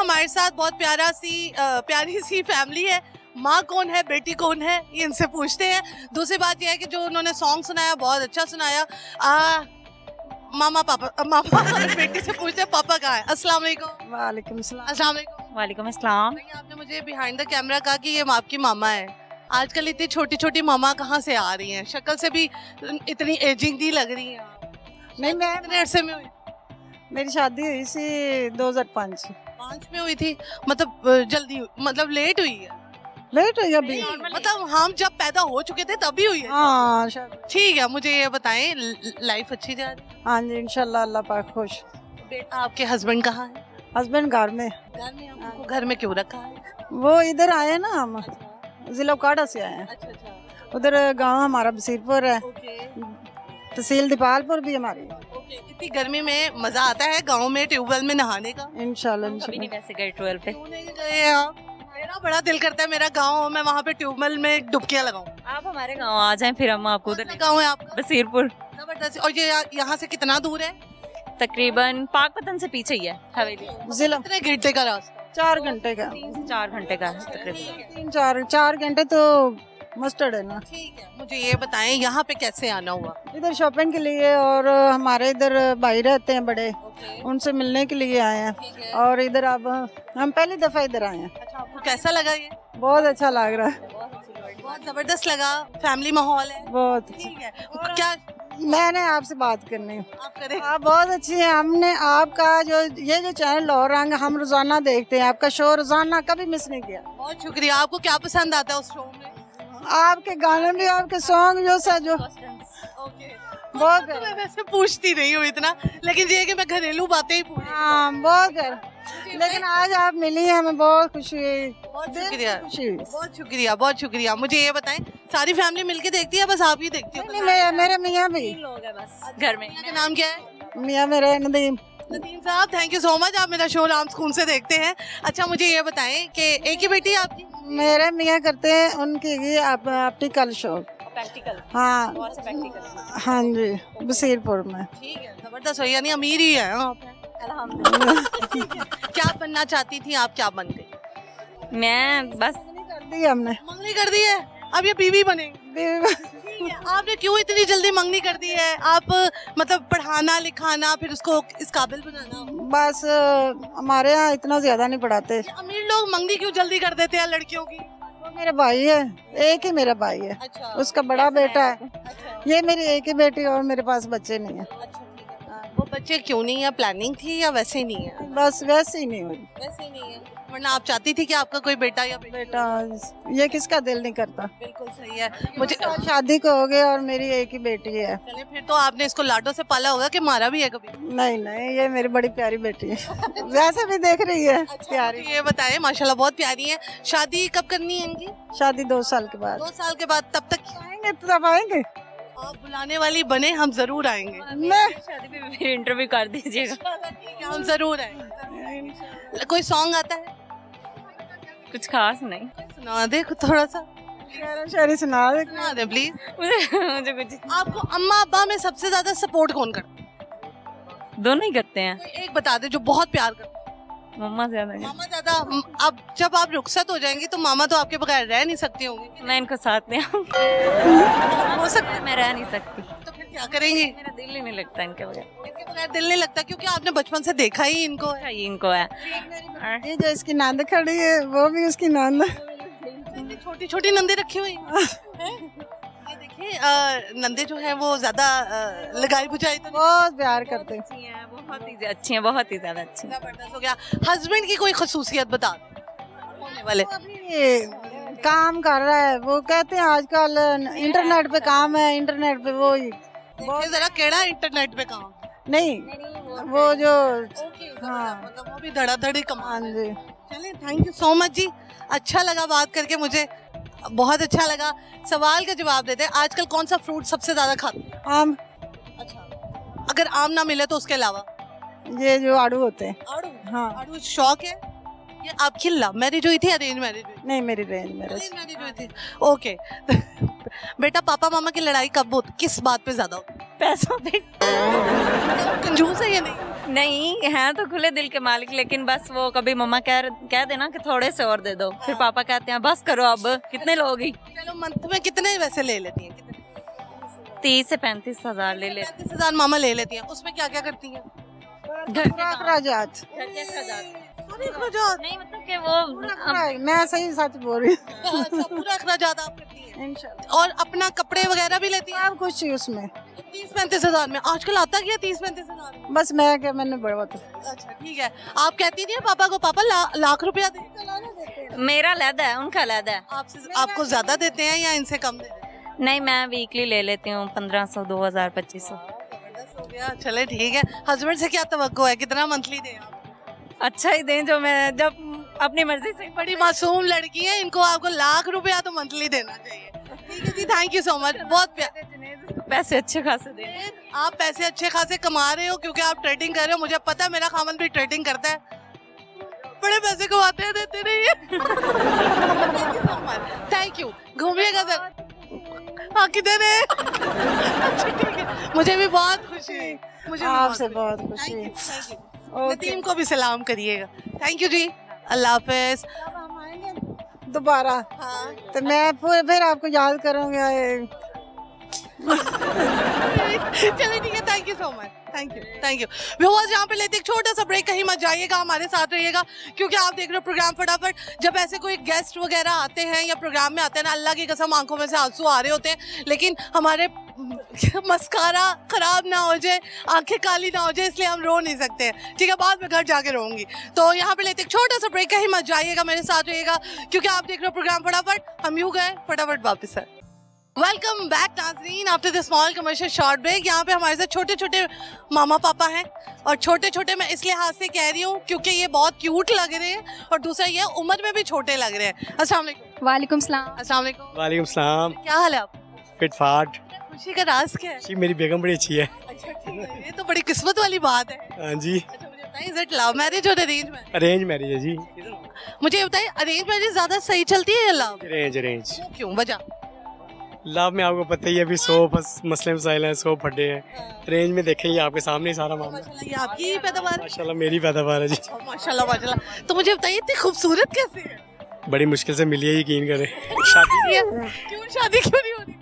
हमारे साथ बहुत प्यारी सी फैमिली है। माँ कौन है, बेटी कौन है, ये इनसे पूछते हैं। दूसरी बात यह है कि जो उन्होंने सॉन्ग सुनाया बहुत अच्छा सुनाया। मामा और बेटी से पूछते हैं पापा कहाँ है। अस्सलाम वालेकुम। वालेकुम सलाम। अस्सलाम वालेकुम। वालेकुम अस्सलाम। भैया, आपने मुझे बिहाइंड द कैमरा कहा कि ये आपकी मामा है। आजकल इतनी छोटी छोटी मामा कहाँ से आ रही हैं? शक्ल से भी इतनी एजिंग नहीं लग रही है। नहीं, मैं कितने अरसे में हुई? मेरी शादी हुई सी 2005 5 में हुई थी, मतलब जल्दी हुई, मतलब लेट हुई है। लेट हुई अभी। मतलब हम जब पैदा हो चुके थे तभी हुई है। हाँ शादी। ठीक है, मुझे ये बताएं, लाइफ अच्छी जा रही हाँ जी, इंशाल्लाह अल्लाह पाक खुश। है? बेटा आपके हस्बैंड कहाँ है? हस्बैंड घर में। घर में। आपको घर में क्यों रखा है? वो इधर आए ना, हम जिला उकाड़ा से आए हैं। अच्छा अच्छा। उधर गांव हमारा बसीरपुर है, ओके तहसील दीपालपुर भी हमारी। ओके। इतनी गर्मी में मजा आता है गांव में ट्यूबवेल में नहाने का? इंशाल्लाह कभी नहीं इंशाल्लाह। वैसे गए 12 पे। क्यों नहीं गए आप? मेरा बड़ा दिल करता है, मेरा गांव हो, मैं वहाँ पे ट्यूबवेल में डुबकियां लगाऊं। आप हमारे गांव आ जाएं, फिर हम आपको उधर कौन सा गांव है आपका? बसीरपुर। जबरदस्त। और ये यहाँ से कितना दूर है? तकरीबन पाकपतन से पीछे ही है हवेली। जिला कितने घंटे का रास्ता? 4 घंटे का। 3 से 4 घंटे का है तकरीबन। 4 घंटे तो मस्टर्ड है ना। ठीक है, मुझे ये बताएं यहाँ पे कैसे आना हुआ? इधर शॉपिंग के लिए, और हमारे इधर भाई रहते हैं बड़े, उनसे मिलने के लिए आए हैं। ठीक है। और इधर अब हम पहली दफा इधर आए हैं। अच्छा, आपको कैसा लगा ये? बहुत अच्छा लग रहा है, बहुत जबरदस्त लगा। फैमिली माहौल है। बहुत। ठीक है। क्या मैंने आपसे बात करनी है। आप करें? आप बहुत अच्छी हैं। हमने आपका जो चैनल लाहौर रंग हम रोजाना देखते हैं, आपका शो रोजाना कभी मिस नहीं किया। बहुत शुक्रिया। आपको क्या पसंद आता है उस शो में? आपके गाने भी, आपके सॉन्ग जो ओके। बहुत तो मैं वैसे पूछती नहीं हूँ इतना, लेकिन ये है कि मैं घरेलू बातें ही पूछ। हाँ बहुत है। लेकिन आज आप मिली हैं, हमें बहुत खुशी हुई। बहुत दिल से शुक्रिया। खुशी हुई। बहुत शुक्रिया, बहुत शुक्रिया। मुझे ये बताएं, सारी फैमिली मिलके देखती है, बस आप ही देखती हो? नहीं, मेरे मियाँ भी। 3 लोग हैं बस घर में। मियां का नाम क्या है? मियाँ मेरे नदीम। नदीम साहब, थैंक यू सो मच। आप मेरा शो राम सुकून से देखते हैं। अच्छा, मुझे ये बताएं कि एक ही बेटी है आपकी? मेरे मियाँ करते हैं उनकी ये ऑप्टिकल शो। प्रैक्टिकल। हाँ बहुत से प्रैक्टिकल। हाँ जी, बसीरपुर में। ठीक है, जबरदस्त हो, यानी अमीर ही है आप। अल्हम्दुलिल्लाह। क्या बनना चाहती थी आप, क्या बन गई? मैं बस कर दी हमने। मंगनी कर दी है, अब ये बीवी बनेंगे। ठीक है। आपने क्यों इतनी जल्दी मंगनी कर दी है? आप मतलब पढ़ाना लिखाना, फिर उसको इस काबिल बनाना। बस हमारे यहाँ इतना ज्यादा नहीं पढ़ाते। अमीर लोग मंगनी क्यों जल्दी कर देते हैं लड़कियों की? वो मेरा भाई है, एक ही मेरा भाई है। अच्छा। उसका बड़ा बेटा है। अच्छा। ये मेरी एक ही बेटी, और मेरे पास बच्चे नहीं है। अच्छा, ठीक है। वो बच्चे क्यों नहीं है? प्लानिंग थी या वैसे ही नहीं है? बस वैसे ही नहीं हुई। वैसे ही नहीं है, वरना आप चाहती थी कि आपका कोई बेटा या बेटी? बेटा, ये किसका दिल नहीं करता। बिल्कुल सही है। मुझे शादी को हो गए और मेरी एक ही बेटी है। चले, फिर तो आपने इसको लाडो से पाला होगा कि मारा भी है कभी? नहीं नहीं, ये मेरी बड़ी प्यारी बेटी है। वैसे भी देख रही है प्यारी। ये बताएं, माशाल्लाह बहुत प्यारी है। शादी कब करनी है इनकी? शादी 2 साल के बाद। 2 साल के बाद। तब तक आएंगे तो तब आएंगे। आप बुलाने वाली बने, हम जरूर आएंगे। मैं शादी पे भी इंटरव्यू कर दीजिएगा। ठीक है, हम जरूर आएंगे। कोई सॉन्ग आता है? कुछ खास नहीं। सुना दे थोड़ा सा। शायरी सुना दे। सुना दे प्लीज। मुझे कुछ आपको अम्मा अब्बा में सबसे ज्यादा सपोर्ट कौन करता है? दोनों ही करते हैं। कोई एक बता दे जो बहुत प्यार करता है। मम्मा ज्यादा है। मामा ज्यादा। अब जब आप रुखसत हो जाएंगी तो मामा तो आपके बगैर रह नहीं सकती होंगी। मैं इनको साथ में आऊं। हो सकता है। मैं रह नहीं सकती। तो फिर क्या करेंगे? मेरा दिल ही नहीं लगता इनके बगैर। इनके बगैर दिल नहीं लगता, क्योंकि आपने बचपन से देखा ही इनको है। ये इनको है। ये जो इसकी नंद खड़ी है, वो भी उसकी नंद। छोटी छोटी नंदे रखी हुई हैं। ये देखिए, नंदे जो है वो ज्यादा लगाई बुझाई तो नहीं। बहुत प्यार करते हैं। अच्छी हैं, बहुत ही अच्छी हैं, बहुत ही ज्यादा अच्छी हैं। जबरदस्त हो गया। हस्बैंड की कोई खसूसियत बता दो, होने वाले। वो अभी ये काम कर रहा है। वो कहते हैं आजकल इंटरनेट पे काम है, इंटरनेट पे वो ही देखिए जरा केड़ा इंटरनेट पे काम। नहीं, वो जो हाँ, मतलब वो भी धड़ाधड़ी हाँ कमान है। जी। चलिए, थैंक यू सो मच जी। अच्छा लगा बात करके, मुझे बहुत अच्छा लगा। सवाल का जवाब देते हैं, आजकल कौन सा फ्रूट सबसे ज्यादा खाते हैं? आम। अच्छा, अगर आम ना मिले तो उसके अलावा? ये जो आड़ू होते हैं। आड़ू। हाँ। आड़ू शौक है? ये आपकी लव मैरिज हुई थी, अरेंज मैरिज हुई? नहीं, मेरी रेंज मेरे। अरेंज मैरिज हुई थी। ओके। बेटा, पापा मामा की लड़ाई कब होती, किस बात पे ज्यादा होती? पैसों पे। कंजूस है ये? नहीं नहीं हैं तो खुले दिल के मालिक, लेकिन बस वो कभी मम्मा कह देना कि थोड़े से और दे दो, फिर पापा कहते हैं बस करो अब कितने लोग ही। चलो मंथ में कितने वैसे ले लेती हैं? कितने? 30 से 35 हजार ले ले। 35,000 मामा ले लेती हैं। उसमें क्या क्या करती हैं? घर के अखराजात घर के अखराजात। पूरे अखराजात? नहीं मतलब कि वो मैं सही सच बोल रही हूँ। अच्छा, पूरा अखराजात आप करती हैं। इंशाल्लाह और अपना कपड़े वगैरह भी लेती हैं? सब कुछ ही उसमें 30-35,000 में आजकल आता क्या 30-35,000 में? बस मैं क्या मैंने बड़ा अच्छा ठीक है। आप कहती नहीं है पापा को पापा लाख रुपया दे? मेरा लैदा है, उनका लैदा है। आपको ज्यादा देते हैं या इनसे कम देते हैं? नहीं मैं वीकली ले लेती हूँ 1500, 2000, 2500। जबरदस्त हो गया। चले ठीक है। हस्बैंड से क्या तवक्को है, कितना मंथली दें आप? अच्छा ही दें जो मैं जब अपनी मर्जी से। बड़ी मासूम लड़की है, इनको आपको लाख रुपया तो मंथली देना चाहिए। ठीक है जी, थैंक यू सो मच। बहुत पैसे अच्छे खासे दें। आप पैसे अच्छे खासे कमा रहे हो क्योंकि आप ट्रेडिंग कर रहे हो। मुझे पता है मेरा खामन भी ट्रेडिंग करता है, बड़े पैसे कमाते हैं, देते नहीं है। Thank you. घूमिएगा सर। हाँ किधर है? अच्छा, ठीक है। मुझे भी बहुत खुशी है। मुझे भी आपसे खुशी। बहुत खुशी Thank है। you, thank you। नदीम को भी सलाम करिएगा। थैंक यू जी, अल्लाह हाफिज। हम आएंगे दोबारा हाँ। तो मैं फिर आपको याद करूँगा। चलिए ठीक है, thank you so much. Thank you viewers. यहाँ पे लेते एक छोटा सा ब्रेक, कहीं मत जाइएगा, हमारे साथ रहिएगा क्योंकि आप देख रहे हो प्रोग्राम फटाफट। जब ऐसे कोई गेस्ट वगैरह आते हैं या प्रोग्राम में आते हैं ना, अल्लाह की कसम आंखों में से आंसू आ रहे होते हैं, लेकिन हमारे मस्कारा खराब ना हो जाए, आंखें काली ना हो जाए, इसलिए हम रो नहीं सकते हैं। ठीक है, बाद में घर जाके रोऊंगी। तो यहाँ पे लेते एक छोटा सा ब्रेक, कहीं मत जाइएगा, मेरे साथ रहिएगा क्योंकि आप देख रहे हो प्रोग्राम फटाफट। हम यूँ गए फटाफट वापस है। वेलकम बैक नाज़रीन after the small commercial short break. यहाँ पे हमारे साथ छोटे छोटे मामा पापा हैं, और छोटे छोटे मैं इस लिहाज से कह रही हूँ क्योंकि ये बहुत क्यूट लग रहे हैं, और दूसरा ये उम्र में भी छोटे लग रहे हैं। अस्सलाम वालेकुम। वालेकुम सलाम। अस्सलाम वालेकुम। वालेकुम सलाम। क्या हाल है आप? फिट फाट। खुशी का राज क्या है? जी मेरी बेगम बड़ी अच्छी है। अच्छा ठीक है, ये तो बड़ी किस्मत वाली बात है। हाँ जी। अच्छा मुझे बताइए, इज इट लव मैरिज और अरेंज मैरिज? अरेंज मैरिज है जी। मुझे ये बताइए, अरेंज मैरिज ज्यादा सही चलती है या लव? अरेंज। वो क्यों, वजह? लव में आपको पता ही है अभी 100 बस मसले मसाइल हैं, 100 फटे हैं। अरेंज में देखेंगे आपके सामने ही सारा मामला। माशाल्लाह ये आपकी ही पैदावार है। माशाल्लाह मेरी पैदावार है जी। माशाल्लाह माशाल्लाह। तो मुझे बताइए, इतनी खूबसूरत कैसे है? बड़ी मुश्किल से मिली है, यकीन करें। शादी क्यों शादी क्यों नहीं हो रही थी?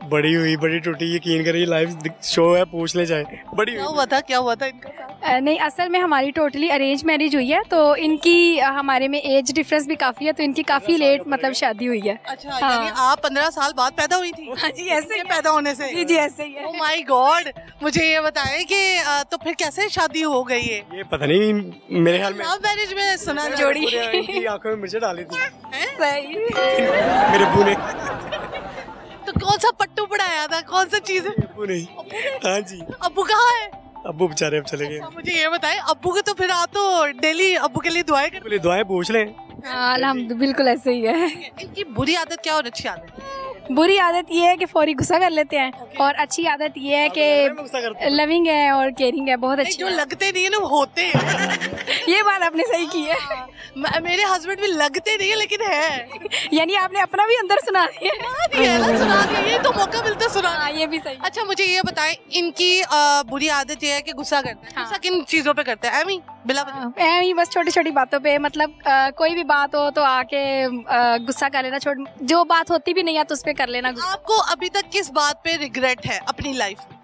बड़ी हुई बड़ी टूटी, यकीन करें। लाइव शो है, पूछ ले जाए। बड़ी क्या हुई। हुआ था, क्या हुआ था इनका साथ? नहीं, असल में हमारी टोटली अरेंज मैरिज हुई है, तो इनकी हमारे में एज डिफरेंस भी काफ़ी है, तो इनकी काफ़ी लेट मतलब शादी हुई है। अच्छा हाँ। यानी आप 15 साल बाद पैदा हुई थी? हाँ जी, ऐसे ही है। पैदा होने से? जी जी ऐसे ही है। Oh my God. मुझे ये बताएं कि तो फिर कैसे शादी हो गई है? ये पता नहीं, मेरे ख्याल में लव मैरिज में सुना जोड़ी। इनकी आंखों में मिर्च डाली थी सही। मेरे अब्बू ने। तो कौन सा पट्टू पढ़ाया था, कौन सा चीज? अब्बू नहीं। हाँ जी। अब्बू कहाँ है? अब्बू बेचारे अब चले गए। अच्छा, मुझे ये बताएं, अब्बू के तो फिर आप तो डेली अब्बू के लिए दुआएं करते बोले दुआएं पूछ लें। हाँ, अल्हम्दुलिल्लाह, बिल्कुल ऐसे ही है। हैं। इनकी बुरी आदत क्या और अच्छी आदत? बुरी आदत ये है कि फौरी गुस्सा कर लेते हैं, और अच्छी आदत ये है गुस्सा कि करते लविंग है और केयरिंग है, बहुत अच्छी जो है। लगते नहीं है ना वो होते हैं। ये बात आपने सही की है। मेरे हस्बैंड भी लगते नहीं है लेकिन है। यानी आपने अपना भी अंदर सुना दिया। सुना दिया, ये तो मौका मिलता सुना। हाँ, ये भी सही। अच्छा मुझे ये बताएं, इनकी बुरी आदत ये है कि गुस्सा करते हैं। हाँ। गुस्सा किन चीजों पे करते हैं? एमी बिला ऐ ही बस छोटी छोटी बातों पे, मतलब कोई भी बात हो तो आके गुस्सा कर लेना, जो बात होती भी नहीं है तो उस पे कर लेना गुस्सा। आपको अभी तक किस बात पे रिग्रेट है अपनी लाइफ में?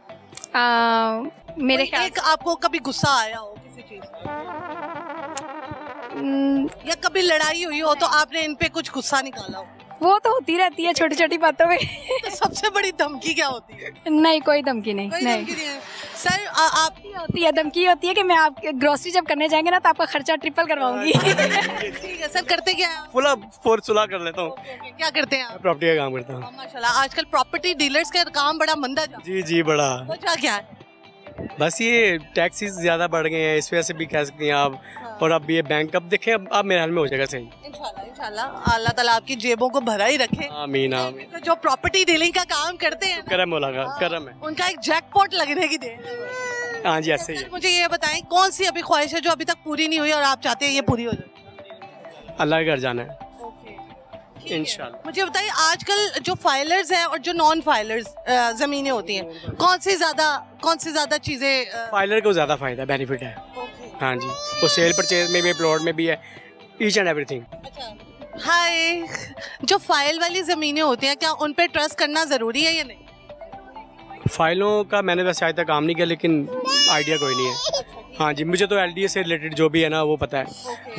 मेरे कोई ख्याल एक आपको कभी गुस्सा आया हो किसी चीज पे, या कभी लड़ाई हुई हो तो आपने इन पे कुछ गुस्सा निकाला हो? वो तो होती रहती है छोटी छोटी बातों पे। तो सबसे बड़ी धमकी क्या होती है? नहीं, कोई धमकी नहीं। कोई नहीं धमकी नहीं है। सर आप होती है धमकी, होती है कि मैं आप ग्रोसरी जब करने जाएंगे ना तो आपका खर्चा ट्रिपल करवाऊंगी। ठीक है सर, करते क्या हैं? फुला फोर सुलह कर लेता हूँ। क्या करते हैं आप? प्रॉपर्टी का काम करता हूँ। माशाल्लाह आजकल प्रॉपर्टी डीलर्स का काम बड़ा मंदा जा जी जी बड़ा। वजह क्या है? बस ये टैक्सेस ज्यादा बढ़ गए हैं, इस वजह से भी कह सकती हैं आप। और अब ये बैंक अब देखें, अब मेरे हाल में हो जाएगा सही। इंशाल्लाह इंशाल्लाह अल्लाह ताला आपकी जेबों को भरा ही रखे। आमीन आमीन। तो जो प्रॉपर्टी डीलिंग का काम करते हैं ना, करम मौला का करम है। उनका एक जैकपॉट लगने की देर है। हाँ जी ऐसे ही है। मुझे ये बताएं, कौन सी अभी ख्वाहिश है जो अभी तक पूरी नहीं हुई और आप चाहते हैं ये पूरी हो जाए? अल्लाह के घर जाना है। इंशाल्लाह। मुझे बताइए आजकल जो फाइलर्स हैं और जो नॉन फाइलर्स जमीनें होती हैं कौन सी ज्यादा चीजें फाइलर को ज़्यादा फ़ायदा बेनिफिट है। हाँ जी, वो सेल परचेज में भी प्लॉट में भी है, ईच एंड एवरीथिंग। हाय, जो फाइल वाली जमीनें होती हैं क्या उन पे ट्रस्ट करना जरूरी है या नहीं? फाइलों का मैंने वैसे आज तक काम नहीं किया, लेकिन आइडिया कोई नहीं है। हाँ जी, मुझे तो एलडीए से रिलेटेड जो भी है ना वो पता है।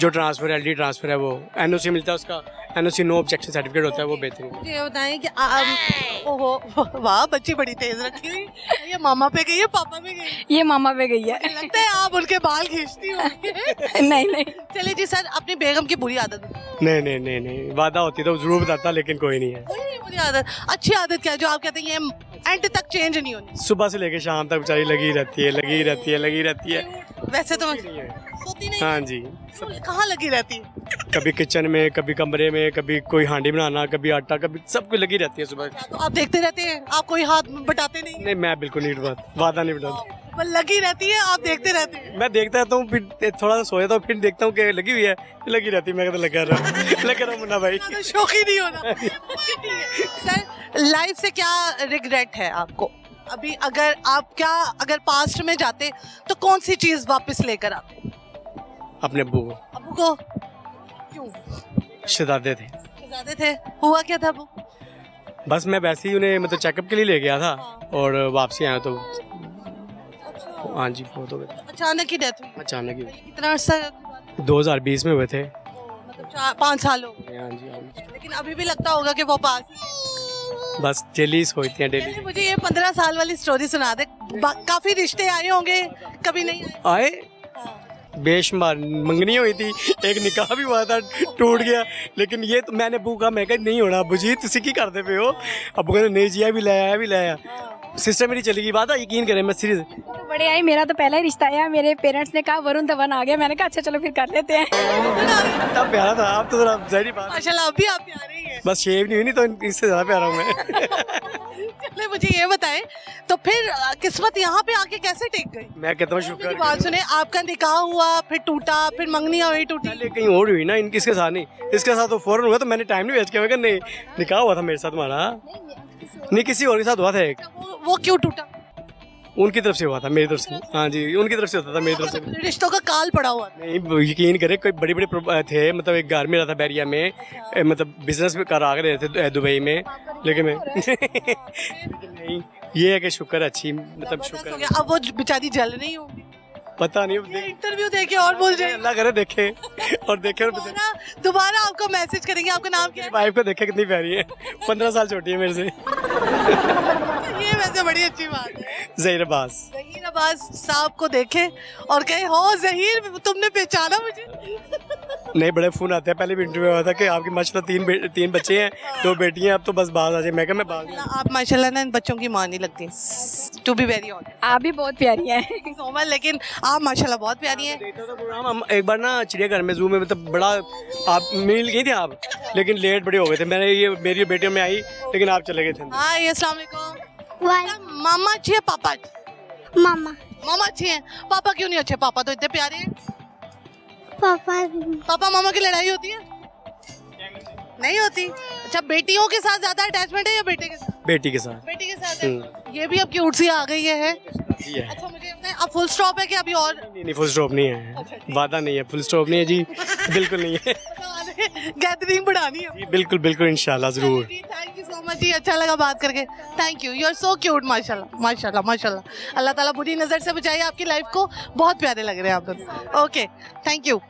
जो ट्रांसफ़र एलडी ट्रांसफ़र है वो एनओसी मिलता है, उसका एनओसी नो ऑब्जेक्शन सर्टिफिकेट होता है, वो बेहतर है। मुझे ये बताएं कि ओहो वाह, बच्ची बड़ी तेज रखी हुई। ये मामा पे गई है पापा पे गई है? ये मामा पे गई है। लगता है आप उनके बाल खींचती होंगी। नहीं नहीं, चलिए जी सर, अपनी बेगम की बुरी आदत नहीं, वादा होती तो जरूर बताता, लेकिन कोई नहीं है। कोई नहीं बुरी आदत, अच्छी आदत क्या है जो आप कहते हैं ये एंड तक चेंज नहीं होनी? सुबह से लेकर शाम तक बेचारी लगी रहती है। वैसे तो नहीं है। सोती नहीं? हाँ जी, कहाँ लगी रहती है? कभी किचन में, कभी कमरे में, कभी कोई हांडी बनाना, कभी आटा, कभी सब कुछ लगी रहती है सुबह। तो आप देखते रहते हैं, आप कोई हाथ बटाते नहीं? नहीं, मैं बिल्कुल नहीं वादा नहीं बताता। बस लगी रहती है, आप देखते रहते हैं? मैं देखता रहता हूँ, फिर थोड़ा सा सोया तो फिर देखता हूँ कि लगी हुई है, लगी रहती है। मैं कहता लगा रहा मुन्ना भाई। तो शौकी नहीं होना। सर, लाइफ से क्या रिग्रेट है आपको अभी? अगर पास्ट में जाते तो कौन सी चीज वापस लेकर आते? अपने अब्बू को। अबू को क्यों? शहजादे थे। शहजादे थे, हुआ क्या था वो? बस मैं वैसे ही उन्हें मतलब चेकअप के लिए ले गया था और वापसी आया तो हाँ जी, बहुत हो गया। अचानक ही डेथ हुई? अचानक ही। कितना अर्सा? 2020 में हुए थे। मतलब 5 साल हो गए। हाँ जी। लेकिन अभी भी लगता होगा कि वो पास ही है। बस डेली सोचते हैं, डेली। मुझे ये 15 साल वाली स्टोरी सुना दे। काफी रिश्ते आए होंगे, कभी नहीं आए? बेशुमार मंगनी हुई थी, एक निकाह भी हुआ था, टूट गया। लेकिन ये तो मैंने अबू कहा, मैं कहा नहीं होना अबू जी, तुसी की करते पे हो? अबू कहते नहीं जी, भी लाया। सिस्टर मेरी चली गई, बात है, यकीन करें, मैं सीरियस। तो बड़े आई, मेरा तो पहला ही रिश्ता आया। मेरे पेरेंट्स ने कहा वरुण धवन आ गया, मैंने कहा अच्छा चलो फिर कर लेते हैं। तब प्यारा था, आप तो जरा ज़ाहिर बात। माशाल्लाह अभी आप प्यारे ही हैं। बस शेव नहीं हुई, नहीं तो इससे ज़्यादा प्यारा हूँ मैं। चलिए मुझे ये बताएं, तो फिर किस्मत यहाँ पे आके कैसे टेक गई? मैं कहता हूँ शुक्र। बात सुने, आपका निकाह हुआ, फिर टूटा, फिर मंगनियाँ हुई, टूटी। पहले कहीं और हुई ना, इसके साथ नहीं, इसके साथ तो फौरन हुआ, तो मैंने टाइम नहीं वेस्ट किया। मैं कहा नहीं, निकाह हुआ था मेरे साथ तुम्हारा, नहीं किसी और के साथ हुआ था एक। वो क्यों टूटा? उनकी तरफ से हुआ था, मेरी तरफ से। हाँ जी, उनकी तरफ से होता था, मेरी तरफ से रिश्तों का काल पड़ा हुआ था। नहीं। यकीन करे, कोई बड़े थे, मतलब एक घर में रहा था बैरिया में, मतलब बिजनेस में कर आ रहे थे दुबई में, लेकिन मैं नहीं, ये है कि शुक्र, अच्छी मतलब शुक्र। हो गया। अब वो बेचारी जल नहीं होगी, पता नहीं, इंटरव्यू देके और बोल जाए। अल्लाह करे देखे और देखे और दोबारा आपको मैसेज करेंगे। आपका नाम क्या है? वाइफ को देखे कितनी प्यारी है, 15 साल छोटी है मेरे से। ये वैसे बड़ी अच्छी बात है। ज़हीर अब्बास साहब को देखे और कहे हो ज़हीर, तुमने पहचाना मुझे? नहीं, बड़े फोन आते हैं। पहले भी इंटरव्यू हुआ था कि आपकी माशाल्लाह 3 बच्चे हैं, 2 बेटी हैं, अब तो बस बात आ जाए। मैं कहा मैं बात। आप माशाल्लाह ना इन बच्चों की मां नहीं लगती, टू बी वेरी ऑनेस्ट। आप भी बहुत प्यारी हैं। सोमल, लेकिन आप माशाल्लाह बहुत प्यारी हैं। देखता था प्रोग्राम, हम एक बार ना चिड़ियाघर में, जू में, मतलब बड़ा आप मिल गई थी आप, लेकिन लेट बड़े हो गए थे। मेरी बेटियों में आई, लेकिन आप चले गए थे। हाय, अस्सलाम वालेकुम। मामा अच्छी है, पापा अच्छे? मामा अच्छी हैं, पापा क्यों नहीं अच्छे? पापा तो इतने प्यारे हैं। पापा मामा की लड़ाई होती है? नहीं होती। अच्छा, बेटियों के साथ ज्यादा अटैचमेंट है या बेटे के साथ? बेटी के साथ। बेटी के साथ है। ये भी अब क्यूट सी आ गई है। अच्छा, मुझे अब फुल स्टॉप है कि अभी और? नहीं, फुल स्टॉप नहीं है, वादा नहीं है, फुल स्टॉप नहीं है जी, बिल्कुल नहीं है। गैदरिंग बढ़ानी है जी, बिल्कुल इंशाल्लाह जरूर। थैंक यू सो मच जी, अच्छा लगा बात करके। Thank you are so cute, माशाल्लाह। अल्लाह ताला बुरी नज़र से बचाए आपकी लाइफ को। बहुत प्यारे लग रहे हैं आप। Okay, thank you.